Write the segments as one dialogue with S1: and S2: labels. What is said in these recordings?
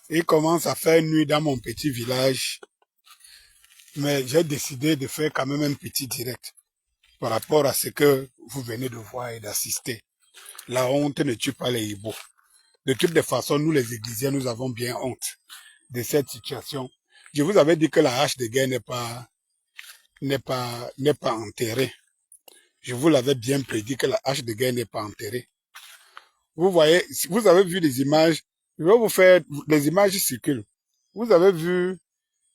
S1: Il commence à faire nuit dans mon petit village, mais j'ai décidé de faire quand même un petit direct par rapport à ce que vous venez de voir et d'assister. La honte ne tue pas les hiboux. De toutes les façons, nous les églisiens, nous avons bien honte de cette situation. Je vous avais dit que la hache de guerre n'est pas enterrée. Je vous l'avais bien prédit que la hache de guerre n'est pas enterrée. Vous voyez, vous avez vu des images, je vais vous faire, les images circulent. Vous avez vu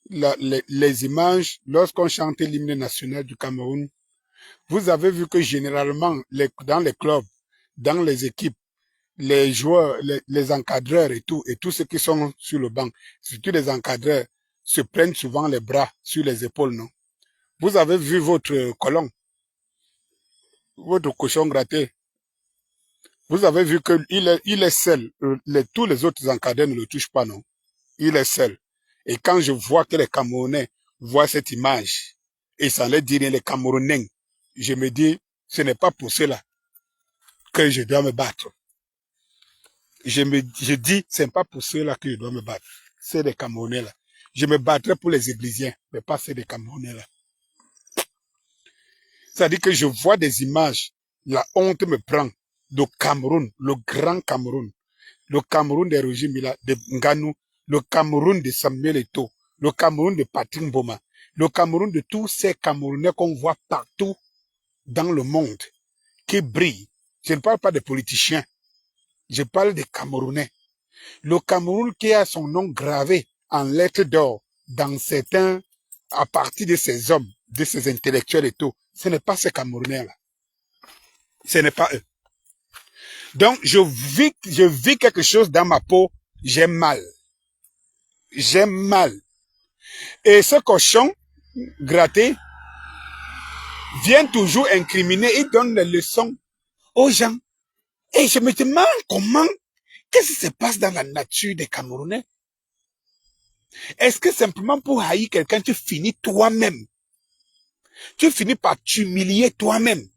S1: les images lorsqu'on chantait l'hymne national du Cameroun. Vous avez vu que généralement, dans les clubs, dans les équipes, les joueurs, les encadreurs et tous ceux qui sont sur le banc, surtout les encadreurs, se prennent souvent les bras sur les épaules, non? Vous avez vu votre colon, votre cochon gratté. Vous avez vu qu'il est seul. Tous les autres encadreurs ne le touchent pas, non? Il est seul. Et quand je vois que les Camerounais voient cette image, et ça les dit les Camerounais, je me dis, ce n'est pas pour cela que je dois me battre. Je dis, c'est pas pour cela que je dois me battre. C'est des Camerounais là. Je me battrai pour les églisiens, mais pas ces des Camerounais là. C'est-à-dire que je vois des images, la honte me prend de Cameroun, le grand Cameroun, le Cameroun des Roger Mila, de Nganou, le Cameroun de Samuel Eto'o, le Cameroun de Patrick Mboma, le Cameroun de tous ces Camerounais qu'on voit partout dans le monde, qui brillent. Je ne parle pas des politiciens, je parle des Camerounais. Le Cameroun qui a son nom gravé en lettres d'or dans certains, à partir de ces hommes, de ces intellectuels et tout, ce n'est pas ces Camerounais-là. Ce n'est pas eux. Donc, je vis quelque chose dans ma peau, j'ai mal. J'ai mal. Et ce cochon gratté vient toujours incriminer, il donne les leçons aux gens. Et je me demande comment, qu'est-ce qui se passe dans la nature des Camerounais? Est-ce que simplement pour haïr quelqu'un, tu finis toi-même? Tu finis par t'humilier toi-même.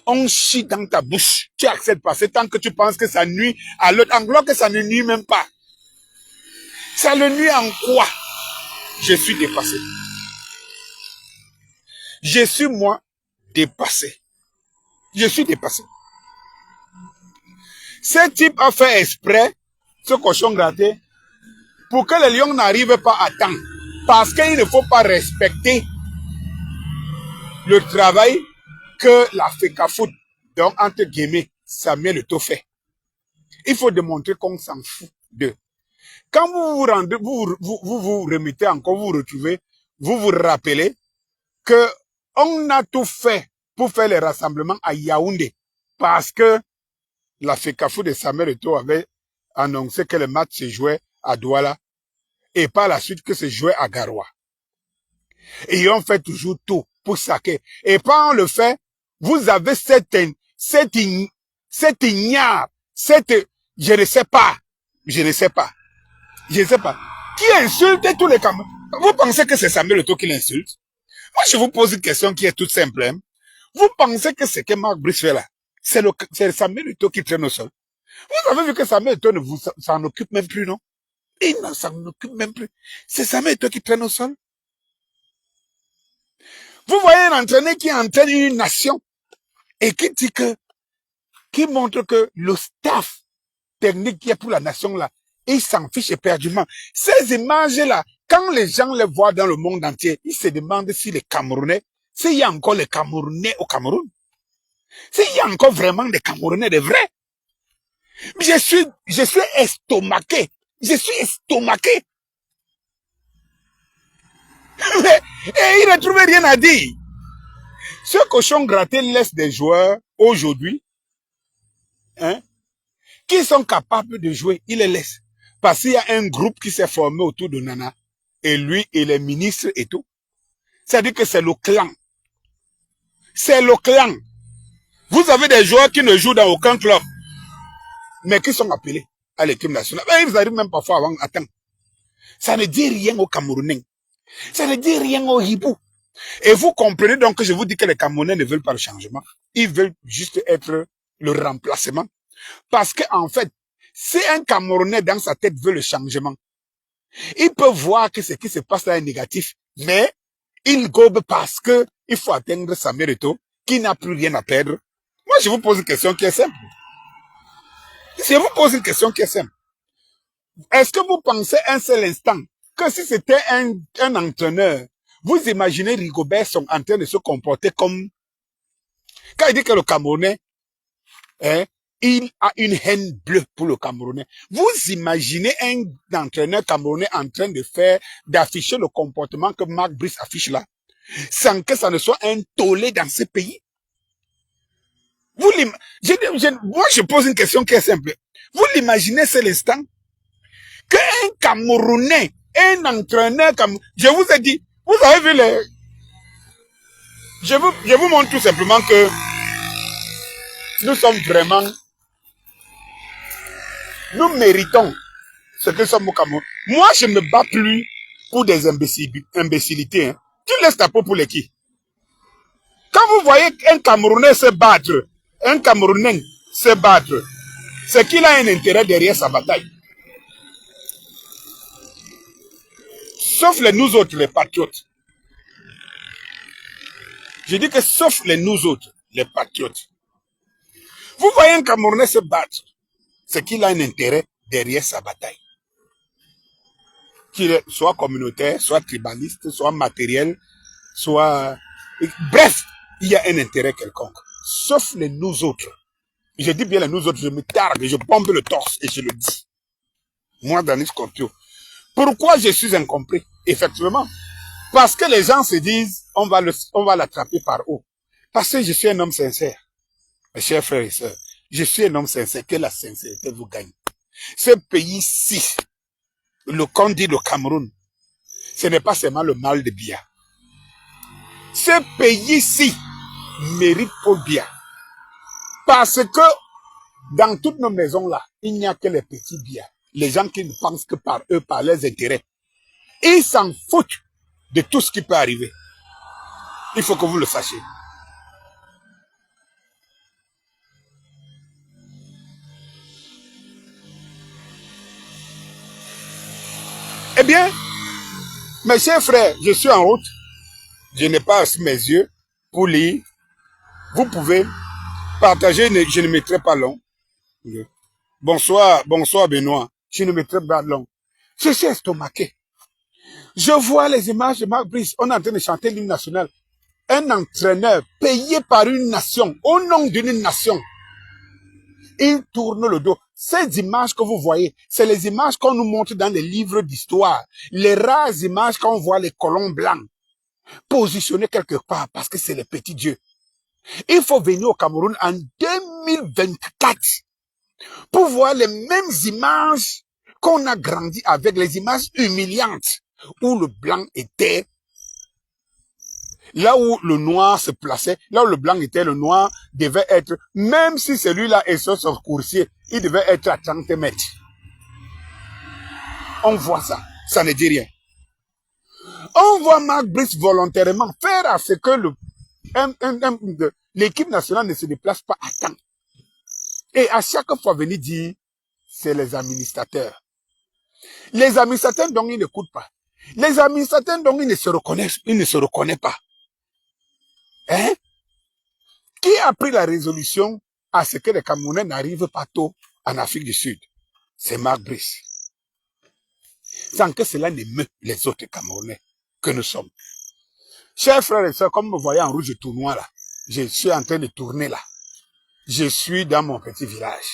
S1: On chie dans ta bouche. Tu acceptes pas. C'est tant que tu penses que ça nuit à l'autre. Alors que ça ne nuit même pas. Ça le nuit en quoi? Je suis dépassé. Je suis moi dépassé. Je suis dépassé. Ce type a fait exprès, ce cochon gratté, pour que les lions n'arrivent pas à temps. Parce qu'il ne faut pas respecter le travail que la FECAFOOT, donc entre guillemets, Samuel Eto'o fait. Il faut démontrer qu'on s'en fout d'eux. Quand vous vous rendez, vous remettez encore, vous vous retrouvez, vous vous rappelez que on a tout fait pour faire les rassemblements à Yaoundé. Parce que la FECAFOOT de Samuel Eto'o avait annoncé que le match se jouait à Douala et par la suite que se jouait à Garoua. Et on fait toujours tout pour saquer. Et quand on le fait, vous avez cette ignare, je ne sais pas, qui insulte tous les Camerounais. Vous pensez que c'est Samuel Eto'o qui l'insulte? Moi, je vous pose une question qui est toute simple. Hein? Vous pensez que ce que Marc Brice fait là, c'est Samuel Eto'o qui traîne au sol? Vous avez vu que Samuel Eto'o ne s'en occupe même plus, non? Il ne s'en occupe même plus. C'est Samuel Eto'o qui traîne au sol. Vous voyez un entraîneur qui entraîne une nation et qui montre que le staff technique qui est pour la nation là, il s'en fiche éperdument. Ces images-là, quand les gens les voient dans le monde entier, ils se demandent si les Camerounais, s'il y a encore les Camerounais au Cameroun. S'il y a encore vraiment des Camerounais de vrais. Je suis estomaqué. Je suis estomaqué. Et il ne trouve rien à dire. Ce cochon gratté laisse des joueurs aujourd'hui, hein, qui sont capables de jouer, il les laisse. Parce qu'il y a un groupe qui s'est formé autour de Nana, et lui et les ministres et tout. C'est-à-dire que c'est le clan. C'est le clan. Vous avez des joueurs qui ne jouent dans aucun club, mais qui sont appelés à l'équipe nationale. Et ils arrivent même parfois avant à temps. Ça ne dit rien aux Camerounais. Ça ne dit rien aux Hibou. Et vous comprenez donc que je vous dis que les Camerounais ne veulent pas le changement. Ils veulent juste être le remplacement. Parce que en fait, Si un Camerounais dans sa tête veut le changement, il peut voir que ce qui se passe là est négatif, mais il gobe parce que il faut atteindre sa mérito, qui n'a plus rien à perdre. Moi, je vous pose une question qui est simple. Je vous pose une question qui est simple. Est-ce que vous pensez un seul instant que si c'était un entraîneur, vous imaginez Rigobert sont en train de se comporter comme... Quand il dit que le Camerounais, il a une haine bleue pour le Camerounais. Vous imaginez un entraîneur camerounais en train d'afficher le comportement que Marc Brice affiche là, sans que ça ne soit un tollé dans ce pays? Moi, je pose une question qui est simple. Vous l'imaginez, c'est l'instant qu'un Camerounais, un entraîneur comme... Je vous ai dit, vous avez vu les... Je vous montre tout simplement que nous sommes vraiment... Nous méritons ce que sommes au Cameroun. Moi, je ne me bats plus pour des imbécilités. Hein. Tu laisses ta peau pour les qui? Quand vous voyez un Camerounais se battre, c'est qu'il a un intérêt derrière sa bataille. Sauf les nous autres, les patriotes. Je dis que sauf les nous autres, les patriotes. Vous voyez un Camerounais se battre, c'est qu'il a un intérêt derrière sa bataille. Qu'il soit communautaire, soit tribaliste, soit matériel, soit... Bref, il y a un intérêt quelconque. Sauf les nous autres. Je dis bien les nous autres, je me targue, je pompe le torse et je le dis. Moi, Dani Scorpio. Pourquoi je suis incompris? Effectivement. Parce que les gens se disent, on va l'attraper par haut. Parce que je suis un homme sincère. Mes chers frères et sœurs, je suis un homme sincère, que la sincérité vous gagne. Ce pays-ci, qu'on dit le Cameroun, ce n'est pas seulement le mal de Biya. Ce pays-ci mérite Paul Biya. Parce que dans toutes nos maisons-là, il n'y a que les petits Biya. Les gens qui ne pensent que par eux, par leurs intérêts. Ils s'en foutent de tout ce qui peut arriver. Il faut que vous le sachiez. Eh bien, mes chers frères, je suis en route. Je n'ai pas assis mes yeux pour lire. Vous pouvez partager, je ne mettrai pas long. Bonsoir Benoît. Je ne mettrai pas long. Je suis estomaqué. Je vois les images de Marc Brice. On est en train de chanter l'hymne national. Un entraîneur payé par une nation, au nom d'une nation. Il tourne le dos. Ces images que vous voyez, c'est les images qu'on nous montre dans les livres d'histoire. Les rares images qu'on voit les colons blancs positionnés quelque part parce que c'est les petits dieux. Il faut venir au Cameroun en 2024 pour voir les mêmes images qu'on a grandi avec, les images humiliantes où le blanc était là où le noir se plaçait, là où le blanc était, le noir devait être, même si celui-là est sur son coursier, il devait être à 30 mètres. On voit ça, ça ne dit rien. On voit Marc Brice volontairement faire à ce que l'équipe nationale ne se déplace pas à temps. Et à chaque fois venir dire, c'est les administrateurs. Les administrateurs dont ils n'écoutent pas. Les administrateurs dont ils ne se reconnaissent pas. Hein? Qui a pris la résolution à ce que les Camerounais n'arrivent pas tôt en Afrique du Sud? C'est Marc Brice. Sans que cela n'émeut les autres Camerounais que nous sommes. Chers frères et sœurs, comme vous voyez en rouge tournoi là, je suis en train de tourner là. Je suis dans mon petit village.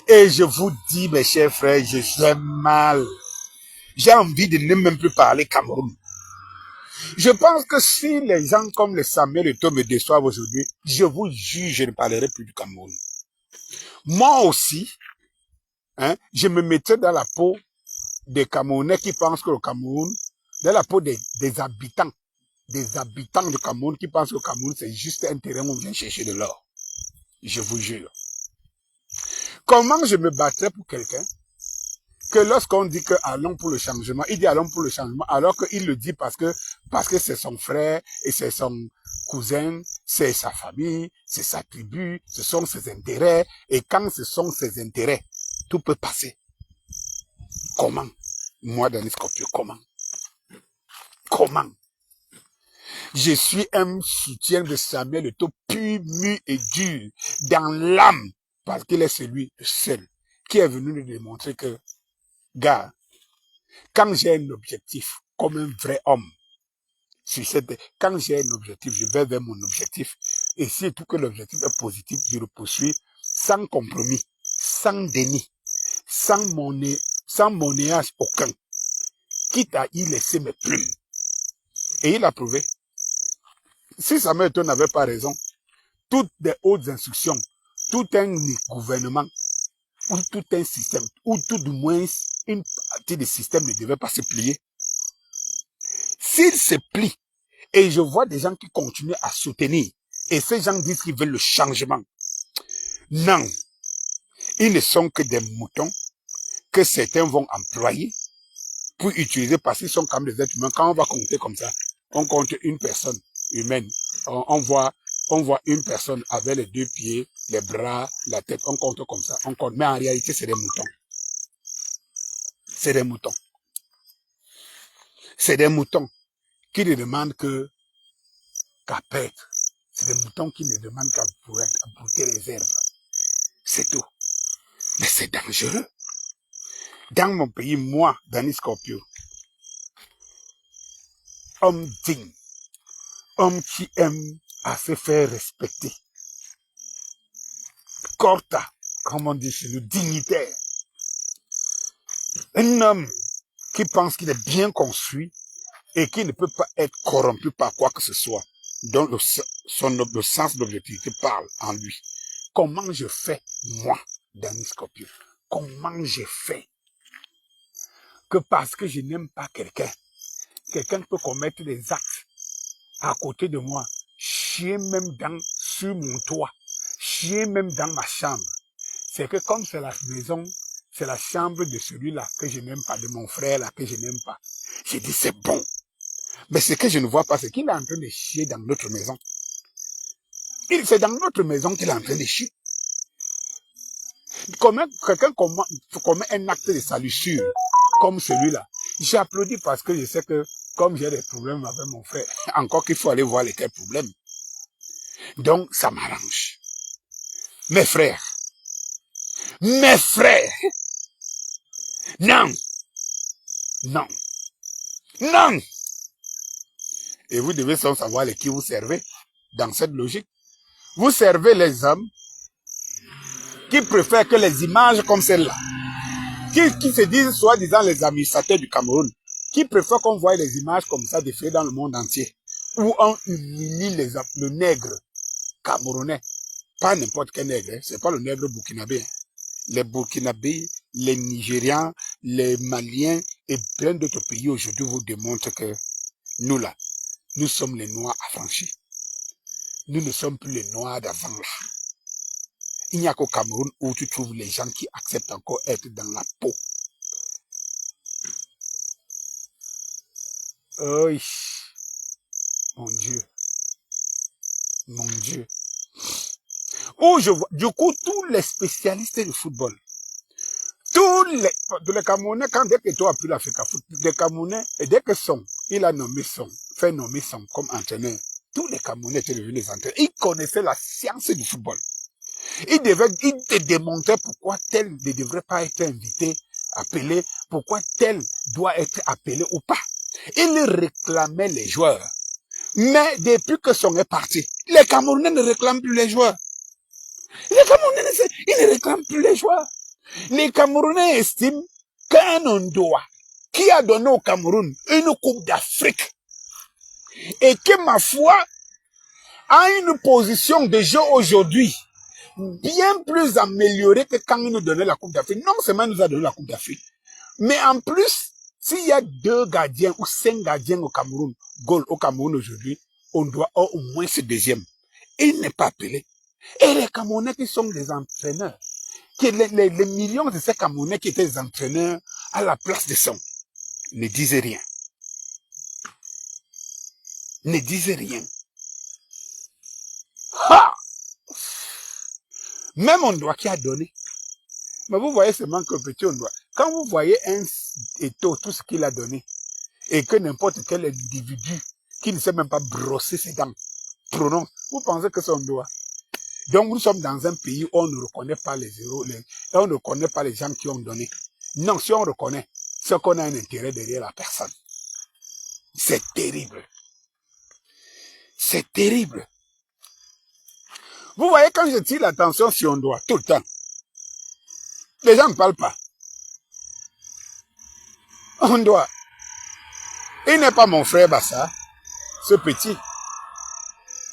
S1: Et je vous dis, mes chers frères, je suis mal. J'ai envie de ne même plus parler Cameroun. Je pense que si les gens comme les Samuel Eto'o me déçoivent aujourd'hui, je vous jure, je ne parlerai plus du Cameroun. Moi aussi, hein, je me mettrai dans la peau des Camerounais qui pensent que le Cameroun, dans la peau des habitants du Cameroun qui pensent que le Cameroun c'est juste un terrain où on vient chercher de l'or. Je vous jure. Comment je me battrais pour quelqu'un que lorsqu'on dit que allons pour le changement, il dit allons pour le changement, alors qu'il le dit parce que c'est son frère et c'est son cousin, c'est sa famille, c'est sa tribu, ce sont ses intérêts, et quand ce sont ses intérêts, tout peut passer. Comment? Moi, Denis Scorpio, comment? Comment? Je suis un soutien de Samuel Eto'o pur, mu et dur, dans l'âme, parce qu'il est celui seul qui est venu nous démontrer que, gars, quand j'ai un objectif, comme un vrai homme, quand j'ai un objectif, je vais vers mon objectif, et si tout que l'objectif est positif, je le poursuis sans compromis, sans déni, sans monnayage aucun, quitte à y laisser mes plumes. Et il a prouvé. Si Samuel Eto'o n'avait pas raison, toutes les hautes instructions, tout un gouvernement, ou tout un système, ou tout du moins une partie du système ne devait pas se plier. S'il se plie, et je vois des gens qui continuent à soutenir, et ces gens disent qu'ils veulent le changement. Non, ils ne sont que des moutons que certains vont employer pour utiliser parce qu'ils sont comme des êtres humains. Quand on va compter comme ça, on compte une personne humaine, on voit une personne avec les deux pieds, les bras, la tête, on compte comme ça, on compte. Mais en réalité, c'est des moutons. C'est des moutons. C'est des moutons qui ne demandent qu'à paître. C'est des moutons qui ne demandent qu'à brouter les herbes. C'est tout. Mais c'est dangereux. Dans mon pays, moi, Denis Scorpio, homme digne, homme qui aime à se faire respecter. Corta, comme on dit chez nous, dignitaire. Un homme qui pense qu'il est bien construit et qui ne peut pas être corrompu par quoi que ce soit, dont le sens d'objectivité parle en lui. Comment je fais, moi, Denis Scorpio, comment je fais que parce que je n'aime pas quelqu'un peut commettre des actes à côté de moi, chier même sur mon toit, chier même dans ma chambre. C'est que comme c'est la maison, c'est la chambre de celui-là que je n'aime pas, de mon frère là que je n'aime pas. J'ai dit c'est bon. Mais ce que je ne vois pas, c'est qu'il est en train de chier dans notre maison. C'est dans notre maison qu'il est en train de chier. Quelqu'un commet un acte de salissure comme celui-là. J'applaudis parce que je sais que comme j'ai des problèmes avec mon frère, encore qu'il faut aller voir lesquels problèmes. Donc, ça m'arrange. Mes frères, non, non, non. Et vous devez sans savoir les qui vous servez dans cette logique. Vous servez les hommes qui préfèrent que les images comme celle-là, qui se disent soi-disant les administrateurs du Cameroun, qui préfèrent qu'on voie les images comme ça défiler dans le monde entier, où on humilie le nègre camerounais. Pas n'importe quel nègre, hein. C'est pas le nègre burkinabé. Hein. Les Burkinabés, les Nigérians, les Maliens et plein d'autres pays aujourd'hui vous démontrent que nous là, nous sommes les Noirs affranchis. Nous ne sommes plus les Noirs d'avant là. Il n'y a qu'au Cameroun où tu trouves les gens qui acceptent encore être dans la peau. Oui, mon Dieu. Mon Dieu. Où je vois, du coup, tous les spécialistes du football, tous les Camerounais, quand dès que toi as pris l'Afrique foot, les Camerounais, et dès que il a nommé fait nommer son comme entraîneur, tous les Camerounais étaient devenus des entraîneurs. Ils connaissaient la science du football. Ils te démontraient pourquoi tel ne devrait pas être invité, appelé, pourquoi tel doit être appelé ou pas. Ils réclamaient les joueurs. Mais depuis que son est parti, les Camerounais ne réclament plus les joueurs. Les Camerounais, ils ne réclament plus les joueurs. Les Camerounais estiment qu'un Ondoa qui a donné au Cameroun une coupe d'Afrique et que, ma foi, a une position de jeu aujourd'hui bien plus améliorée que quand il nous donnait la coupe d'Afrique. Non seulement il nous a donné la coupe d'Afrique, mais en plus, s'il y a 2 gardiens ou 5 gardiens au Cameroun, goal au Cameroun aujourd'hui, on doit au moins ce deuxième. Il n'est pas appelé. Et les Camerounais qui sont des entraîneurs, les millions de ces Camerounais qui étaient des entraîneurs à la place de son, ne disaient rien. Ne disaient rien. Ha! Même on doit qui a donné. Mais vous voyez seulement que petit on doit. Quand vous voyez un Eto'o, tout ce qu'il a donné, et que n'importe quel individu qui ne sait même pas brosser ses dents prononce, vous pensez que c'est un doigt. Donc nous sommes dans un pays où on ne reconnaît pas les héros, on ne reconnaît pas les gens qui ont donné. Non, si on reconnaît, c'est qu'on a un intérêt derrière la personne. C'est terrible. C'est terrible. Vous voyez, quand je tire l'attention sur un doigt, tout le temps, les gens ne parlent pas. On doit. Il n'est pas mon frère Bassa, ce petit.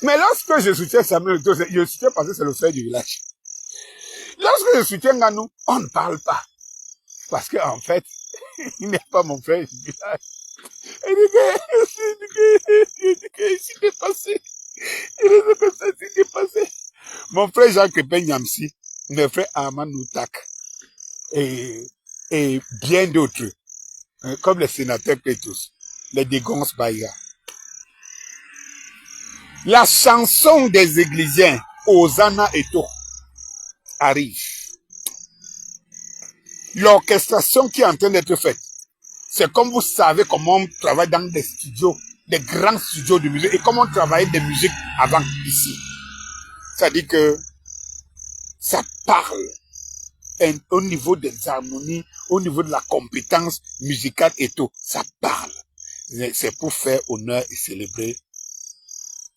S1: Mais lorsque je soutiens Samuel Eto'o, je soutiens parce que c'est le frère du village. Lorsque je soutiens Nganou, on ne parle pas. Parce qu'en fait, il n'est pas mon frère du village. Il dit que s'est passé. Il dit que ça s'est passé. Mon frère Jacques Penyamsi, mon frère Armand Noutak, et bien d'autres, comme les sénateurs Pétus, les Dégons Baïga. La chanson des Églisiens, Hosanna Eto'o, arrive. L'orchestration qui est en train d'être faite, c'est comme vous savez comment on travaille dans des studios, des grands studios de musique, et comment on travaillait des musiques avant ici. C'est-à-dire que ça parle au niveau des harmonies, au niveau de la compétence musicale et tout, ça parle. C'est pour faire honneur et célébrer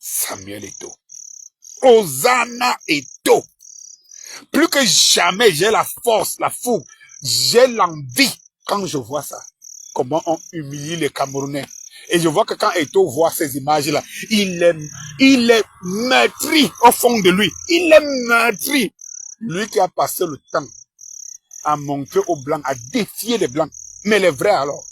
S1: Samuel Eto'o. Hosanna Eto'o. Plus que jamais, j'ai la force, la fougue, j'ai l'envie quand je vois ça. Comment on humilie les Camerounais. Et je vois que quand Eto'o voit ces images-là, il est meurtri au fond de lui. Il est meurtri. Lui qui a passé le temps à montrer aux Blancs, à défier les Blancs. Mais les vrais alors,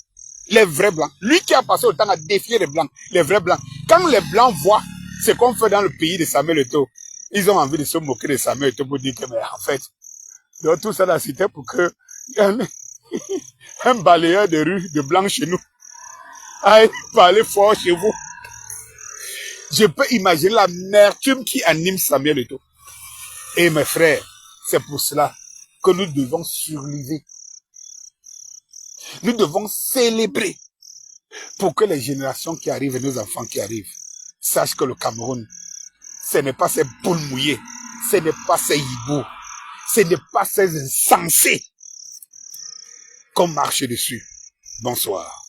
S1: les vrais Blancs. Lui qui a passé le temps à défier les Blancs, les vrais Blancs. Quand les Blancs voient ce qu'on fait dans le pays de Samuel Eto'o, ils ont envie de se moquer de Samuel Eto'o pour dire que, mais en fait, donc tout ça là, c'était pour que un balayeur de rue de Blancs chez nous aille parler fort chez vous. Je peux imaginer l'amertume qui anime Samuel Eto'o. Et mes frères, c'est pour cela que nous devons surlever. Nous devons célébrer pour que les générations qui arrivent et nos enfants qui arrivent sachent que le Cameroun, ce n'est pas ces boules mouillées, ce n'est pas ces hiboux, ce n'est pas ces insensés qu'on marche dessus. Bonsoir.